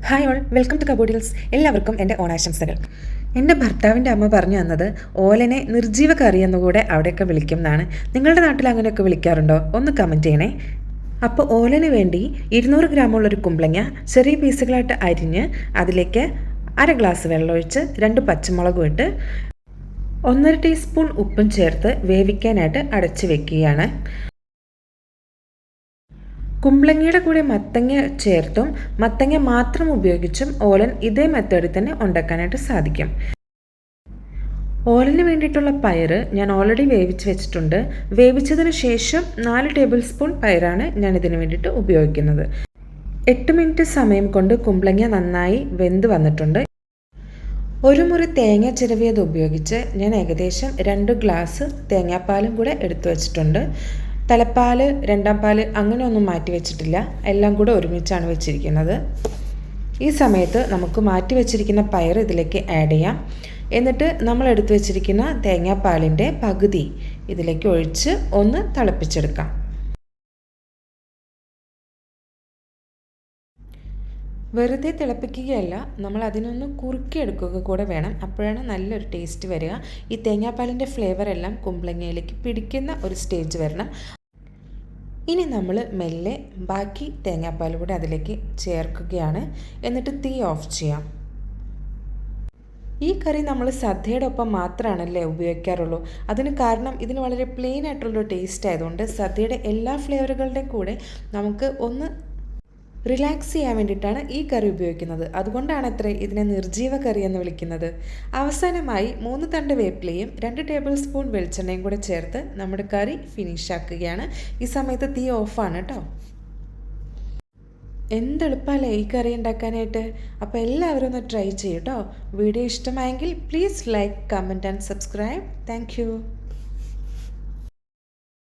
Hi all, welcome to കബോഡിയൽസ്. എല്ലാവർക്കും എൻ്റെ ഓണാശംസകൾ. എൻ്റെ ഭർത്താവിൻ്റെ അമ്മ പറഞ്ഞു തന്നത് ഓലനെ നിർജ്ജീവ കറി എന്നുകൂടെ അവിടെയൊക്കെ വിളിക്കും എന്നാണ്. നിങ്ങളുടെ നാട്ടിൽ അങ്ങനെയൊക്കെ വിളിക്കാറുണ്ടോ? ഒന്ന് കമൻറ്റ് ചെയ്യണേ. അപ്പോൾ ഓലന് വേണ്ടി 200 ഗ്രാമുള്ളൊരു കുമ്പളങ്ങ ചെറിയ പീസുകളായിട്ട് അരിഞ്ഞ് അതിലേക്ക് 1/2 ഗ്ലാസ് വെള്ളമൊഴിച്ച് 2 പച്ചമുളകും ഇട്ട് 1/2 ടീസ്പൂൺ ഉപ്പും ചേർത്ത് വേവിക്കാനായിട്ട് അടച്ചു വെക്കുകയാണ്. കുമ്പളങ്ങയുടെ കൂടെ മത്തങ്ങ ചേർത്തും മത്തങ്ങ മാത്രം ഉപയോഗിച്ചും ഓലൻ ഇതേ മെത്തേഡിൽ തന്നെ ഉണ്ടാക്കാനായിട്ട് സാധിക്കും. ഓലന് വേണ്ടിയിട്ടുള്ള പയർ ഞാൻ ഓൾറെഡി വേവിച്ച് വെച്ചിട്ടുണ്ട്. വേവിച്ചതിന് ശേഷം 4 ടേബിൾ സ്പൂൺ പയറാണ് ഞാൻ ഇതിന് വേണ്ടിയിട്ട് ഉപയോഗിക്കുന്നത്. 8 മിനിറ്റ് സമയം കൊണ്ട് കുമ്പളങ്ങ നന്നായി വെന്ത് വന്നിട്ടുണ്ട്. 1 മുറി തേങ്ങ ചിരവിയത് ഉപയോഗിച്ച് ഞാൻ ഏകദേശം 2 ഗ്ലാസ് തേങ്ങാപ്പാലും കൂടെ എടുത്തു വച്ചിട്ടുണ്ട്. തലപ്പാൽ, രണ്ടാം പാൽ അങ്ങനെയൊന്നും മാറ്റി വെച്ചിട്ടില്ല, എല്ലാം കൂടെ ഒരുമിച്ചാണ് വെച്ചിരിക്കുന്നത്. ഈ സമയത്ത് നമുക്ക് മാറ്റി വെച്ചിരിക്കുന്ന പയർ ഇതിലേക്ക് ആഡ് ചെയ്യാം. എന്നിട്ട് നമ്മൾ എടുത്തു വെച്ചിരിക്കുന്ന തേങ്ങാപ്പാലിൻ്റെ പകുതി ഇതിലേക്ക് ഒഴിച്ച് ഒന്ന് തിളപ്പിച്ചെടുക്കാം. വെറുതെ തിളപ്പിക്കുകയല്ല, നമ്മൾ അതിനൊന്ന് കുറുക്കിയെടുക്കുക കൂടെ വേണം. അപ്പോഴാണ് നല്ലൊരു ടേസ്റ്റ് വരിക. ഈ തേങ്ങാപ്പാലിൻ്റെ ഫ്ലേവർ എല്ലാം കുമ്പളങ്ങയിലേക്ക് പിടിക്കുന്ന ഒരു സ്റ്റേജ് വരണം. ഇനി നമ്മൾ മെല്ലെ ബാക്കി തേങ്ങാപ്പാൽ കൂടെ അതിലേക്ക് ചേർക്കുകയാണ്. എന്നിട്ട് തീ ഓഫ് ചെയ്യാം. ഈ കറി നമ്മൾ സദ്യയുടെ ഒപ്പം മാത്രമാണല്ലേ ഉപയോഗിക്കാറുള്ളൂ. അതിന് കാരണം ഇതിന് വളരെ പ്ലെയിൻ ആയിട്ടുള്ളൊരു ടേസ്റ്റ് ആയതുകൊണ്ട് സദ്യയുടെ എല്ലാ ഫ്ലേവറുകളുടെയും കൂടെ നമുക്ക് ഒന്ന് റിലാക്സ് ചെയ്യാൻ വേണ്ടിയിട്ടാണ് ഈ കറി ഉപയോഗിക്കുന്നത്. അതുകൊണ്ടാണ് അത്രേ ഇതിനെ നിർജ്ജീവ കറി എന്ന് വിളിക്കുന്നത്. അവസാനമായി 3 തണ്ട് വേപ്പിലയും 2 ടേബിൾ സ്പൂൺ വെളിച്ചെണ്ണയും കൂടെ ചേർത്ത് നമ്മുടെ കറി ഫിനിഷ് ആക്കുകയാണ്. ഈ സമയത്ത് തീ ഓഫാണ് കേട്ടോ. എന്തെളുപ്പമല്ലേ ഈ കറി ഉണ്ടാക്കാനായിട്ട്. അപ്പോൾ എല്ലാവരും ഒന്ന് ട്രൈ ചെയ്യൂ കേട്ടോ. വീഡിയോ ഇഷ്ടമായെങ്കിൽ please like, comment and subscribe. Thank